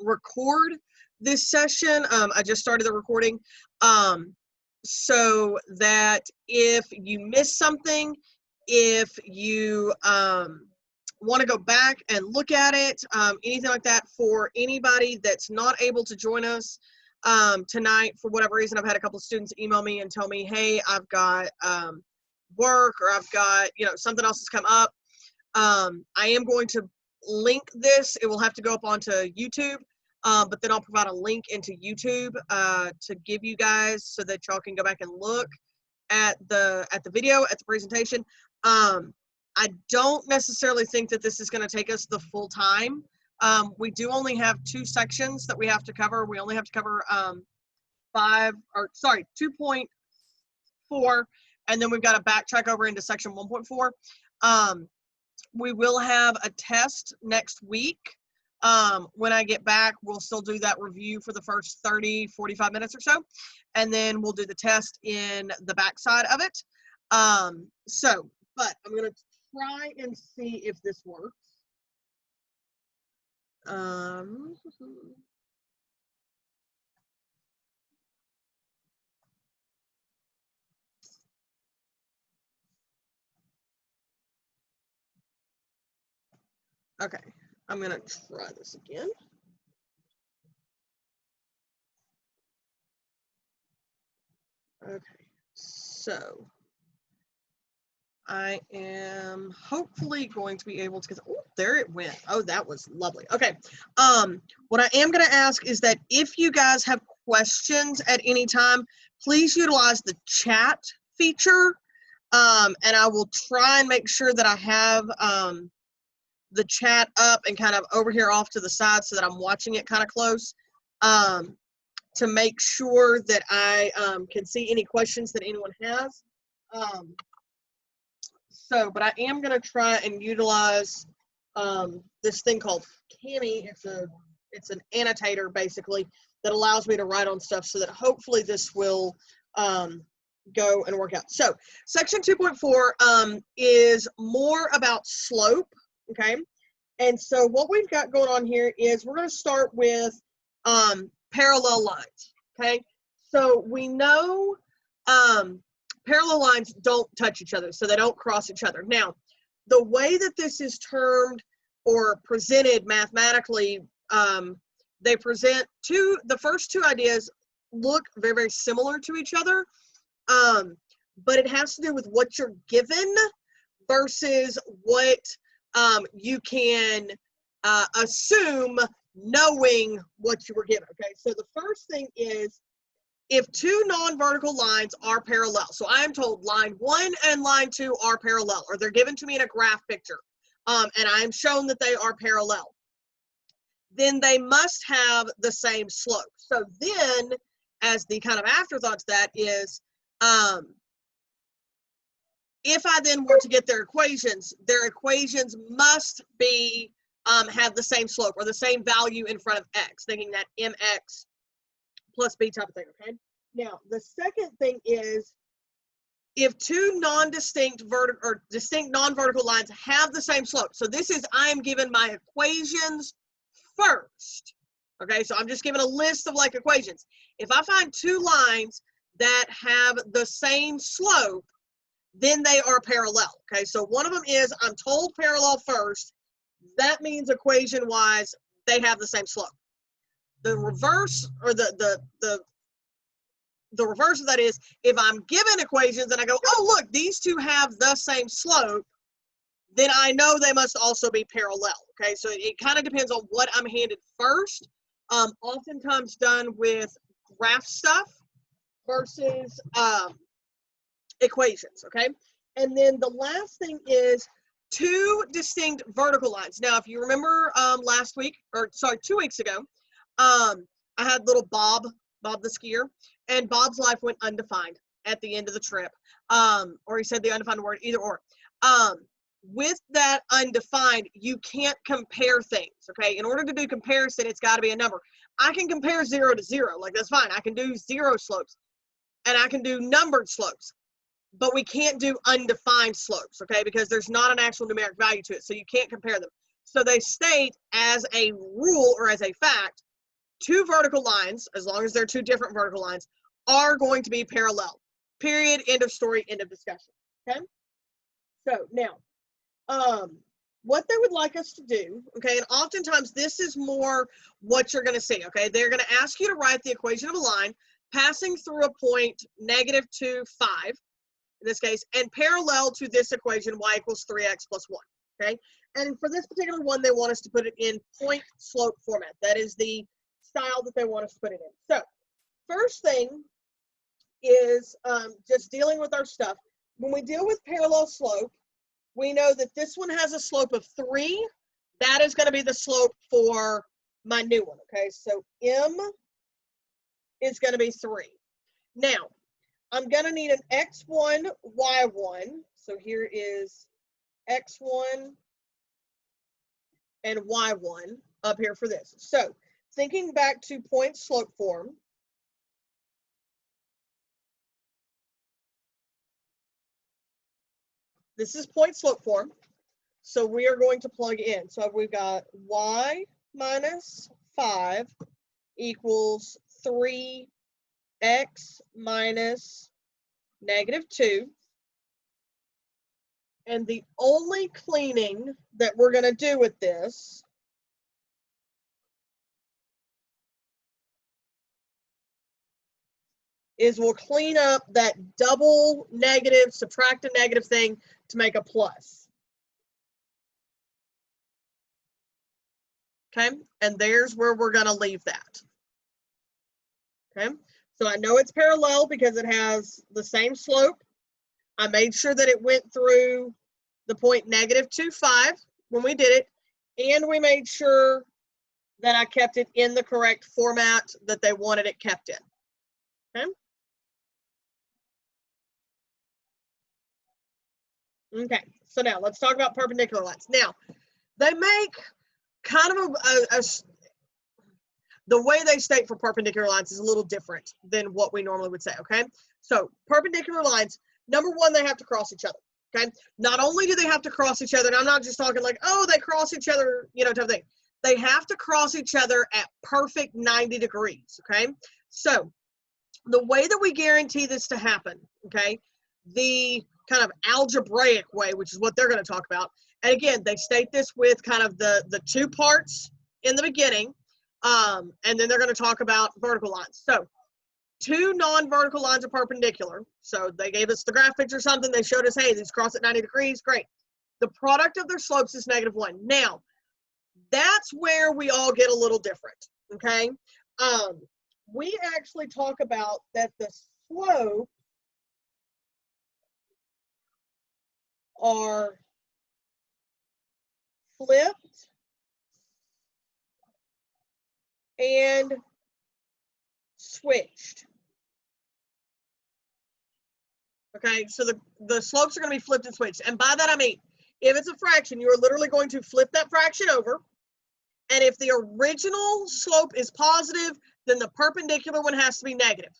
record this session. I just started the recording, so that if you miss something, if you want to go back and look at it, anything like that, for anybody that's not able to join us tonight for whatever reason. I've had a couple of students email me and tell me, hey, I've got work, or I've got, something else has come up. I am going to link this. It will have to go up onto YouTube, but then I'll provide a link into YouTube to give you guys so that y'all can go back and look at the video, at the presentation. I don't necessarily think that this is going to take us the full time. We do only have 2 sections that we have to cover. We only have to cover 2.4, and then we've got to backtrack over into section 1.4. We will have a test next week. When I get back, we'll still do that review for the first 45 minutes or so, and then we'll do the test in the backside of it. But I'm going to try and see if this works. Okay, I'm going to try this again. Okay, so I am hopefully going to be able to, oh, there it went. Oh, that was lovely. Okay. What I am going to ask is that if you guys have questions at any time, please utilize the chat feature. And I will try and make sure that I have the chat up and kind of over here off to the side so that I'm watching it kind of close, to make sure that I can see any questions that anyone has. But I am going to try and utilize this thing called Canny. It's an annotator, basically, that allows me to write on stuff, so that hopefully this will go and work out. So section 2.4 is more about slope, okay? And so what we've got going on here is we're going to start with parallel lines, okay? So we know parallel lines don't touch each other, so they don't cross each other. Now, the way that this is termed or presented mathematically, they present the first 2 ideas look very, very similar to each other, but it has to do with what you're given versus what you can assume knowing what you were given, okay? So the first thing is, if 2 non-vertical lines are parallel, so I am told line 1 and line 2 are parallel, or they're given to me in a graph picture, and I am shown that they are parallel, then they must have the same slope. So then, as the kind of afterthought to that is, if I then were to get their equations must be have the same slope, or the same value in front of x, thinking that mx plus b type of thing, okay? Now, the second thing is, if 2 distinct non-vertical lines have the same slope. So this is, I am given my equations first, okay? So I'm just given a list of like equations. If I find 2 lines that have the same slope, then they are parallel, okay? So one of them is, I'm told parallel first. That means equation-wise, they have the same slope. The reverse, or the reverse of that is, if I'm given equations and I go, oh, look, these 2 have the same slope, then I know they must also be parallel, okay? So it kind of depends on what I'm handed first, oftentimes done with graph stuff versus equations, okay? And then the last thing is 2 distinct vertical lines. Now, if you remember 2 weeks ago, I had little Bob the skier, and Bob's life went undefined at the end of the trip. Or he said the undefined word, either or. With that undefined, you can't compare things, okay? In order to do comparison, it's got to be a number. I can compare 0 to 0, like that's fine. I can do 0 slopes, and I can do numbered slopes, but we can't do undefined slopes, okay? Because there's not an actual numeric value to it, so you can't compare them. So they state as a rule or as a fact, two vertical lines, as long as they're two different vertical lines, are going to be parallel. Period, end of story, end of discussion. Okay? So now, what they would like us to do, okay, and oftentimes this is more what you're going to see, okay? They're going to ask you to write the equation of a line passing through a point -2, 5, in this case, and parallel to this equation, y equals 3x plus 1, okay? And for this particular one, they want us to put it in point slope format. That is the style that they want us to put it in. So first thing is just dealing with our stuff. When we deal with parallel slope, we know that this one has a slope of 3. That is going to be the slope for my new one, okay? So M is going to be 3. Now, I'm going to need an x1, y1. So here is x1 and y1 up here for this. So thinking back to point slope form, this is point slope form. So we are going to plug in. So we've got y minus 5 equals 3x minus -2. And the only cleaning that we're going to do with this is we'll clean up that double negative, subtract a negative thing to make a plus. Okay, and there's where we're going to leave that. Okay, so I know it's parallel because it has the same slope. I made sure that it went through the point -2, 5 when we did it, and we made sure that I kept it in the correct format that they wanted it kept in. Okay. Okay, so now let's talk about perpendicular lines. Now, they make kind of the way they state for perpendicular lines is a little different than what we normally would say, okay? So perpendicular lines, number one, they have to cross each other, okay? Not only do they have to cross each other, and I'm not just talking like, oh, they cross each other, you know, type of thing. They have to cross each other at perfect 90 degrees, okay? So the way that we guarantee this to happen, okay, the kind of algebraic way, which is what they're going to talk about, and again, they state this with kind of the two parts in the beginning, and then they're going to talk about vertical lines. So two non-vertical lines are perpendicular. So they gave us the graphics or something. They showed us, hey, these cross at 90 degrees. Great. The product of their slopes is -1. Now, that's where we all get a little different, okay? We actually talk about that the slopes are flipped and switched. Okay, so the slopes are going to be flipped and switched. And by that I mean, if it's a fraction, you are literally going to flip that fraction over. And if the original slope is positive, then the perpendicular one has to be negative.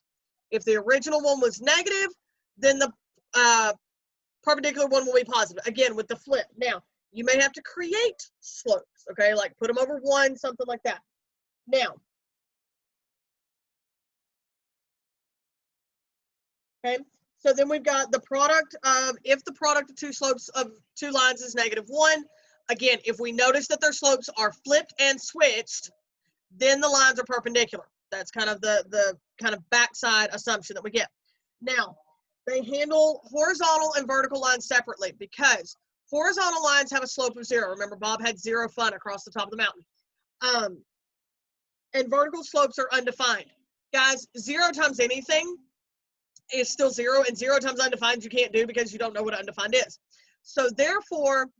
If the original one was negative, then the perpendicular one will be positive. Again, with the flip. Now, you may have to create slopes, okay? Like put them over 1, something like that. Now, okay, so then we've got the product of, if the product of two slopes of two lines is -1, again, if we notice that their slopes are flipped and switched, then the lines are perpendicular. That's kind of the kind of backside assumption that we get. Now, they handle horizontal and vertical lines separately because horizontal lines have a slope of 0. Remember, Bob had 0 fun across the top of the mountain. And vertical slopes are undefined. Guys, 0 times anything is still 0, and 0 times undefined you can't do because you don't know what undefined is. So therefore,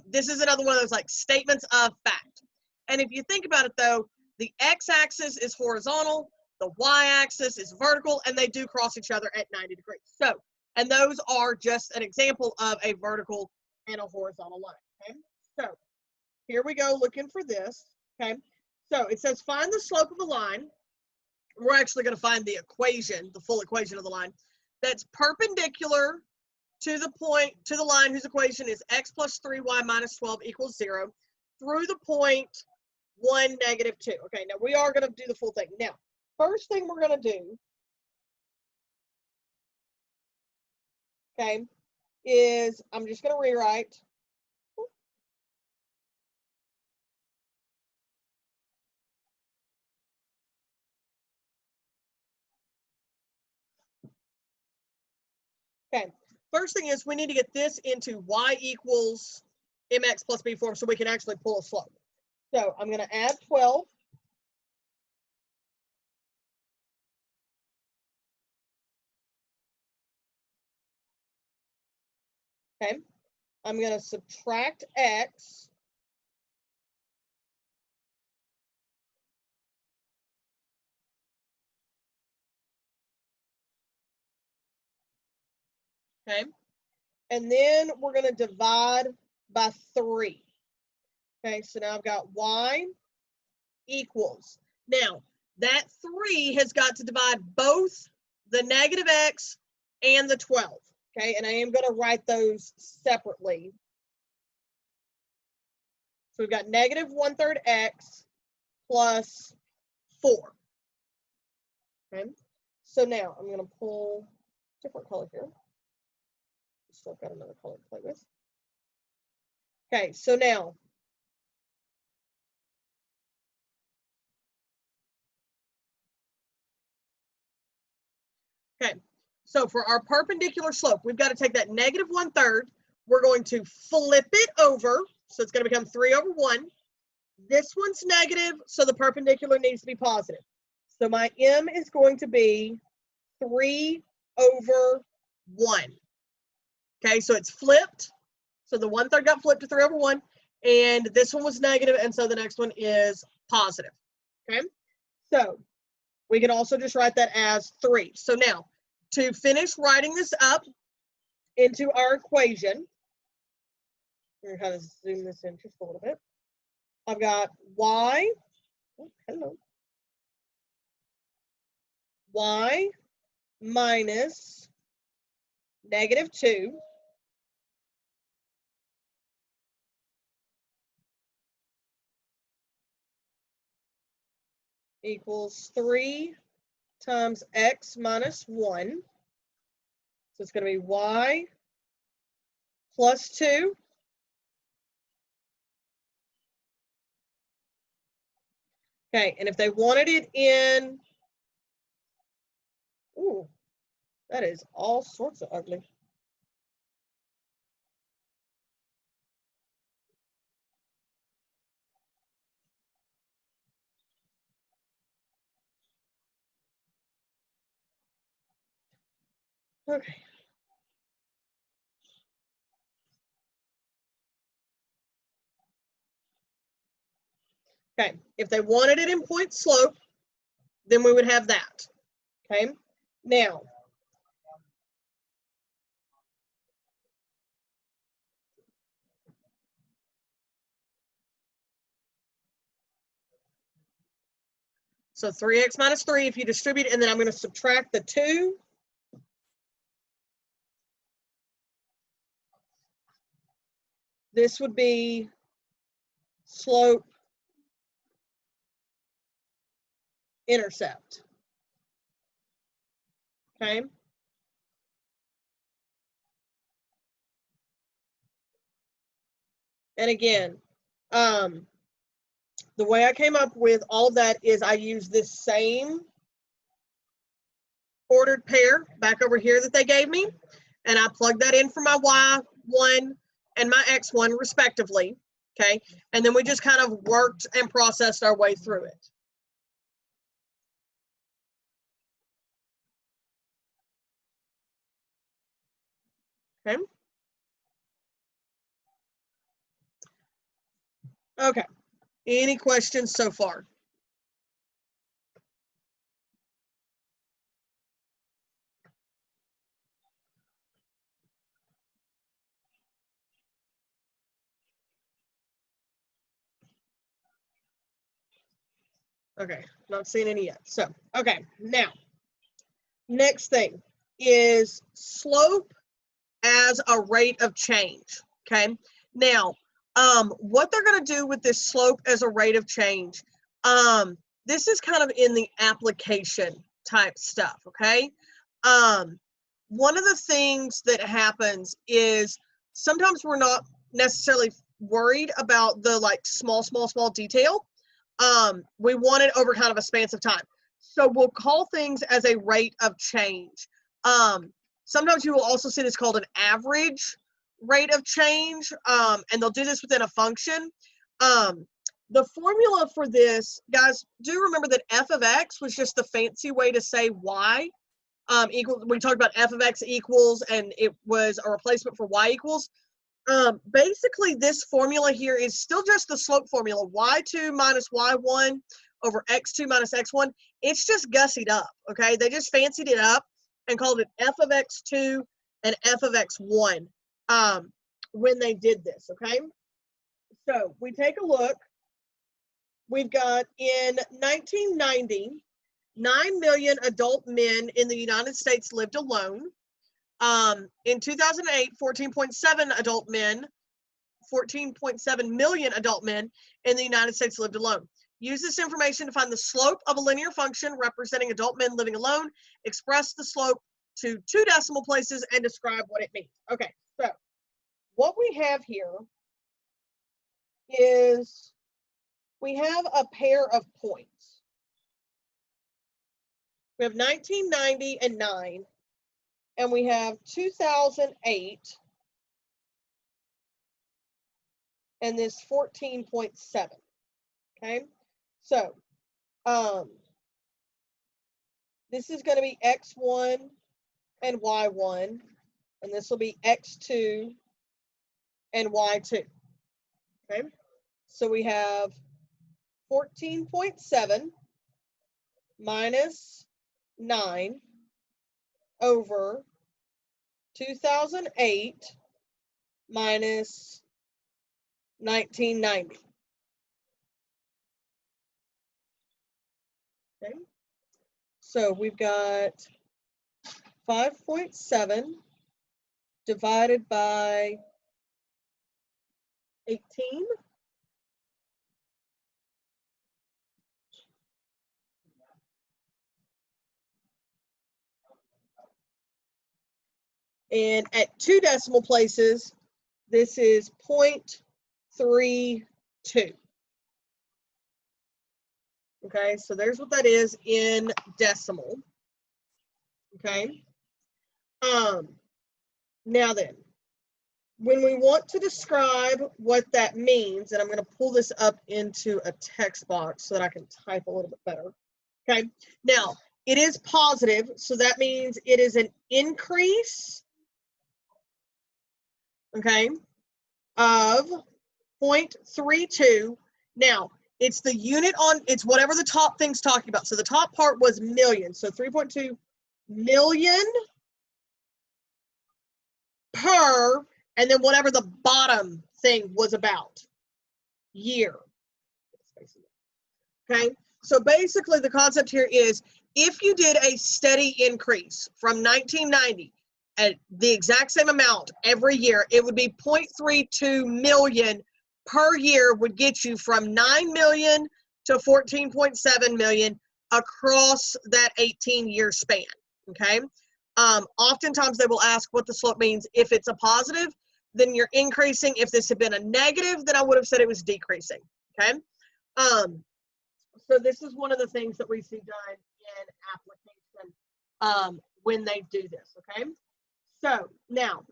this is another one of those like statements of fact. And if you think about it though, the x-axis is horizontal, the y-axis is vertical, and they do cross each other at 90 degrees. So, and those are just an example of a vertical and a horizontal line, okay? So here we go looking for this, okay? So it says find the slope of a line. We're actually going to find the equation, the full equation of the line, that's perpendicular to the point, to the line whose equation is x plus 3y minus 12 equals 0. through the point 1, -2. Okay, now we are going to do the full thing. Now, first thing we're going to do, okay, is I'm just going to rewrite. Okay, first thing is we need to get this into y equals mx plus b form so we can actually pull a slope. So I'm going to add 12. Okay, I'm going to subtract x. Okay, and then we're going to divide by 3. Okay, so now I've got y equals. Now, that 3 has got to divide both the -x and the 12. Okay, and I am going to write those separately. So we've got -1/3 x plus 4. Okay, so now I'm going to pull a different color here. Still got another color to play with. Okay, so now okay, so for our perpendicular slope, we've got to take that -1/3. We're going to flip it over. So it's going to become 3/1. This one's negative, so the perpendicular needs to be positive. So my m is going to be 3/1. Okay, so it's flipped. So the 1/3 got flipped to 3/1, and this one was negative, and so the next one is positive. Okay, so we can also just write that as 3. So now, to finish writing this up into our equation, we're going to kind of zoom this in just a little bit. I've got y, oh, hello, y minus -2 equals 3 times x minus 1. So it's going to be y plus 2 okay, and if they wanted it in, ooh, that is all sorts of ugly. Okay. Okay, if they wanted it in point slope, then we would have that. Okay, now, so 3x minus 3, if you distribute, and then I'm going to subtract the 2. This would be slope intercept. Okay. And again, the way I came up with all of that is I used this same ordered pair back over here that they gave me, and I plugged that in for my y1 and my x1 respectively. Okay, and then we just kind of worked and processed our way through it. Okay. Okay. Any questions so far? Okay, not seeing any yet. So, okay, now, next thing is slope as a rate of change. Okay, now, what they're going to do with this slope as a rate of change, this is kind of in the application type stuff, okay? One of the things that happens is sometimes we're not necessarily worried about the like small detail. We want it over kind of a span of time. So we'll call things as a rate of change. Sometimes you will also see this called an average rate of change, and they'll do this within a function. The formula for this, guys, do remember that f of x was just the fancy way to say y equals, we talked about f of x equals, and it was a replacement for y equals. Basically, this formula here is still just the slope formula, y2 minus y1 over x2 minus x1. It's just gussied up, okay? They just fancied it up and called it f of x2 and f of x1 when they did this, okay? So we take a look. We've got in 1990, 9 million adult men in the United States lived alone. In 2008, 14.7 million adult men in the United States lived alone. Use this information to find the slope of a linear function representing adult men living alone. Express the slope to 2 decimal places and describe what it means. Okay, so what we have here is we have a pair of points. We have 1990 and 9, and we have 2008 and this 14.7. Okay, so this is going to be x1 and y1, and this will be x2 and y2. Okay, so we have 14.7 minus 9 over 2008 minus 1990. Okay, so we've got 5.7 divided by 18. And at 2 decimal places, this is 0.32. Okay, so there's what that is in decimal. Okay. Now then, when we want to describe what that means, and I'm going to pull this up into a text box so that I can type a little bit better. Okay, now it is positive, so that means it is an increase, okay, of 0.32. Now, it's the unit on, it's whatever the top thing's talking about. So the top part was million, so 3.2 million per, and then whatever the bottom thing was about, year. Okay, so basically the concept here is if you did a steady increase from 1990 at the exact same amount every year, it would be 0.32 million per year would get you from 9 million to 14.7 million across that 18-year span, okay? Oftentimes they will ask what the slope means. If it's a positive, then you're increasing. If this had been a negative, then I would have said it was decreasing, okay? So this is one of the things that we see done in application when they do this, okay? So now,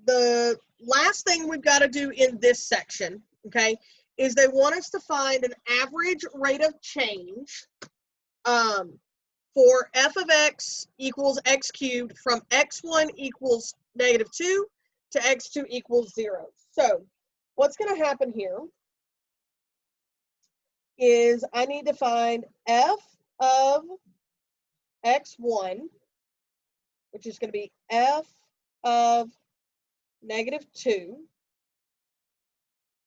the last thing we've got to do in this section, okay, is they want us to find an average rate of change for f of x equals x cubed from x1 equals -2 to x2 equals 0. So what's going to happen here is I need to find f of x1, which is going to be f of -2,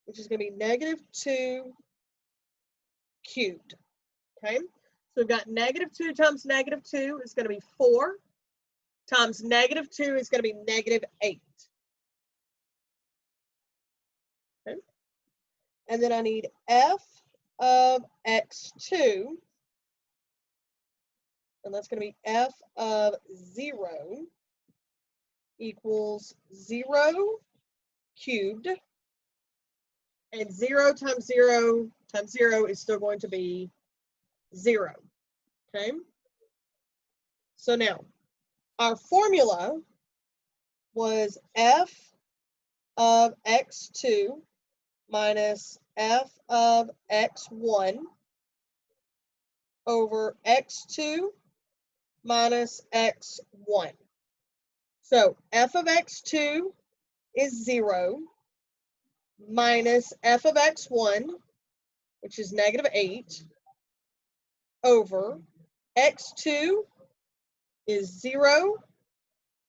which is going to be -2 cubed. Okay, so we've got -2 times -2 is going to be 4 times -2 is going to be -8. And then I need f of x2, and that's going to be f of 0 equals 0 cubed, and 0 times 0 times 0 is still going to be 0, okay? So now, our formula was f of x2 minus f of x1 over x2 minus x1. So f of x2 is 0 minus f of x1, which is negative 8, over x2 is 0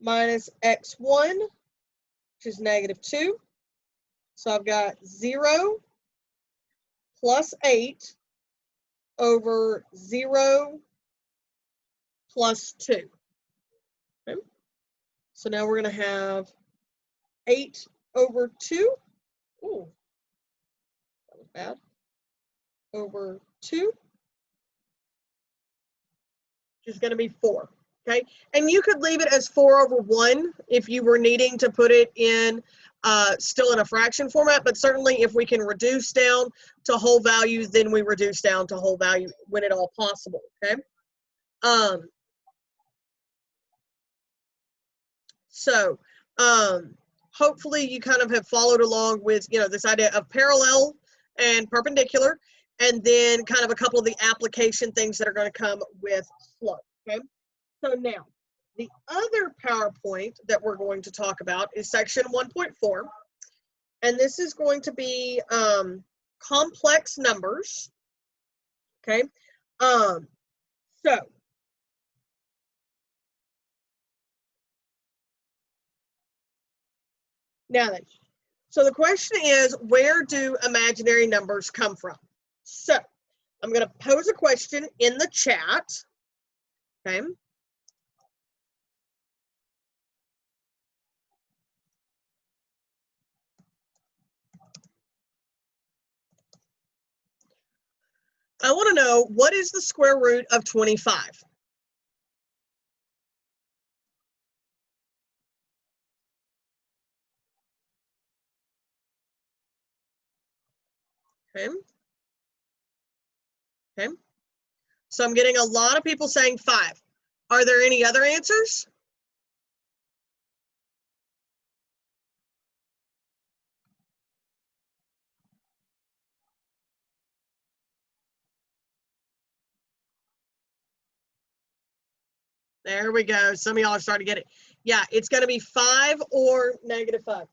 minus x1, which is negative 2. So I've got 0 plus 8 over 0 plus 2. Okay. So now we're going to have 8 over 2. Ooh, that was bad. Over 2, which is going to be 4. Okay, and you could leave it as 4 over 1 if you were needing to put it in still in a fraction format, but certainly if we can reduce down to whole values, then we reduce down to whole value when at all possible, okay? So hopefully you kind of have followed along with, you know, this idea of parallel and perpendicular, and then kind of a couple of the application things that are going to come with slope, okay? So now, the other PowerPoint that we're going to talk about is section 1.4, and this is going to be complex numbers, okay? So, now then, so the question is, where do imaginary numbers come from? So, I'm going to pose a question in the chat, okay? I want to know, what is the square root of 25? Okay. Okay. So I'm getting a lot of people saying 5. Are there any other answers? There we go. Some of y'all are starting to get it. Yeah, it's going to be 5 or negative 5.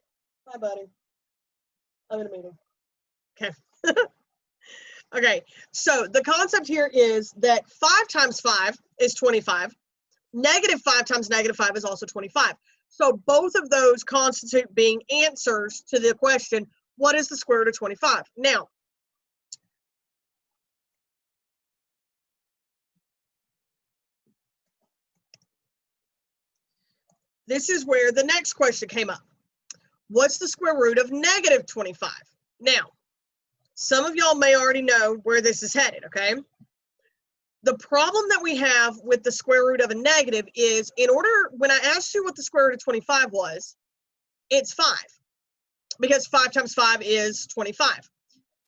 Hi, buddy. I'm in a meeting. Okay. Okay, so the concept here is that 5 times 5 is 25. Negative 5 times negative 5 is also 25. So both of those constitute being answers to the question, what is the square root of 25? Now, this is where the next question came up. What's the square root of negative 25? Now, some of y'all may already know where this is headed, okay? The problem that we have with the square root of a negative is, when I asked you what the square root of 25 was, it's 5, because 5 times 5 is 25,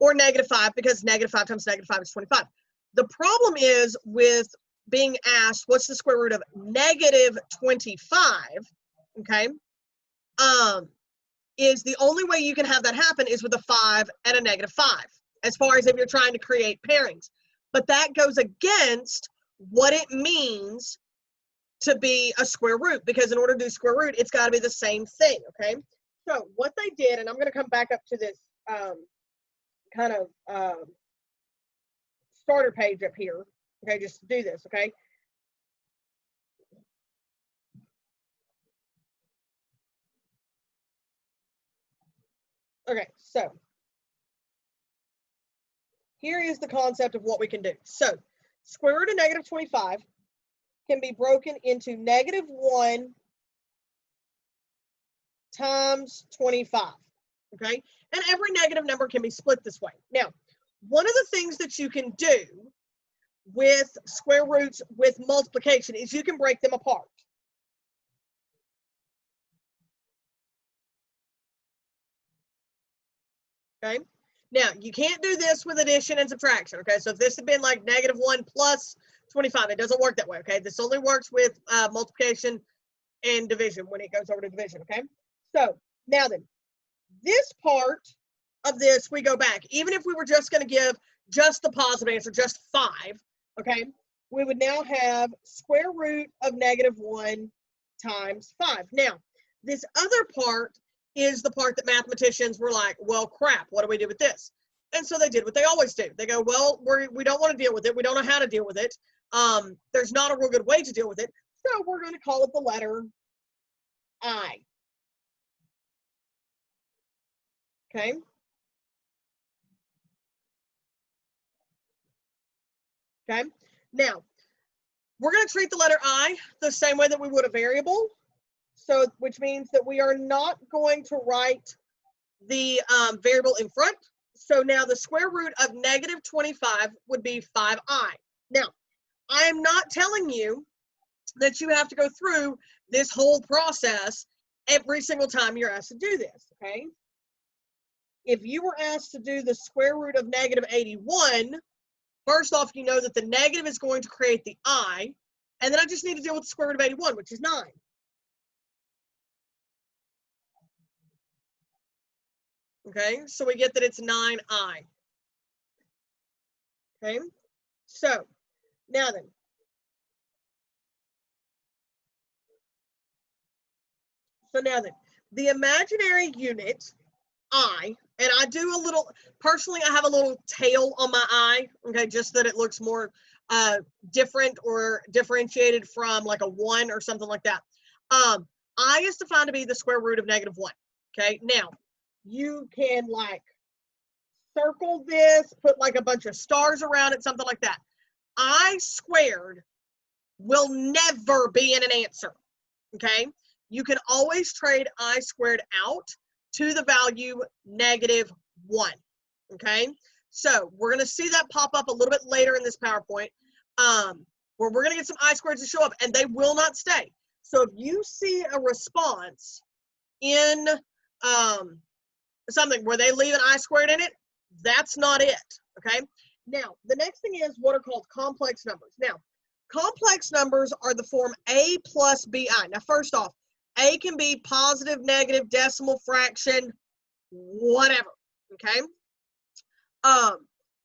or negative 5, because negative 5 times negative 5 is 25. The problem is with being asked, what's the square root of negative 25, okay, is the only way you can have that happen is with a 5 and a negative 5, as far as if you're trying to create pairings. But that goes against what it means to be a square root, because in order to do square root, it's got to be the same thing, okay? So what they did, and I'm going to come back up to this kind of starter page up here, okay, just to do this, okay? Okay, so here is the concept of what we can do. So square root of negative 25 can be broken into negative 1 times 25. okay? And every negative number can be split this way. Now, one of the things that you can do with square roots with multiplication is you can break them apart. Okay? Now, you can't do this with addition and subtraction, okay? So if this had been like -1 plus 25, it doesn't work that way, okay? This only works with multiplication and division when it goes over to division, okay? So now then, this part of this, we go back. Even if we were just going to give just the positive answer, just 5, okay, we would now have square root of -1 times 5. Now, this other part is the part that mathematicians were like, well, crap, what do we do with this? And so they did what they always do. They go, well, we don't want to deal with it. We don't know how to deal with it. There's not a real good way to deal with it. So we're going to call it the letter I. Okay. Okay. Now, we're going to treat the letter I the same way that we would a variable. So, which means that we are not going to write the variable in front. So now the square root of -25 would be 5i. Now, I am not telling you that you have to go through this whole process every single time you're asked to do this, okay? If you were asked to do the square root of -81, first off, you know that the negative is going to create the I, and then I just need to deal with the square root of 81, which is 9. Okay, so we get that it's 9i. Okay, so now then, the imaginary unit, I, and I do a little, personally, I have a little tail on my I, okay, just that it looks more different or differentiated from like a 1 or something like that. I is defined to be the square root of -1. Okay, now you can like circle this, put like a bunch of stars around it, something like that. I squared will never be in an answer. Okay, you can always trade I squared out to the value -1. Okay, so we're going to see that pop up a little bit later in this PowerPoint, where we're going to get some I squareds to show up, and they will not stay. So if you see a response in something where they leave an I squared in it, that's not it. Okay, now the next thing is what are called complex numbers. Now, complex numbers are the form a plus bi. Now, first off, a can be positive, negative, decimal, fraction, whatever, okay?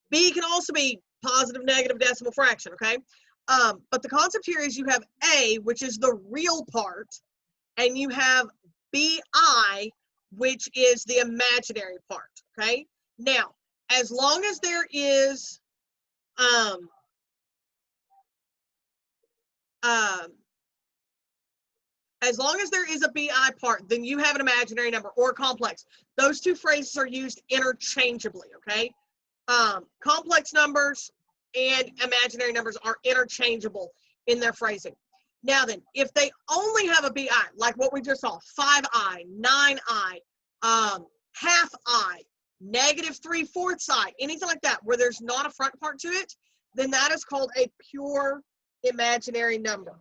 B can also be positive, negative, decimal, fraction, okay? But the concept here is you have A, which is the real part, and you have BI, which is the imaginary part, okay? Now, as long as there is as long as there is a BI part, then you have an imaginary number or complex. Those two phrases are used interchangeably, okay? Complex numbers and imaginary numbers are interchangeable in their phrasing. Now then, if they only have a BI, like what we just saw, 5i, 9i, half I, -3/4 I, anything like that, where there's not a front part to it, then that is called a pure imaginary number.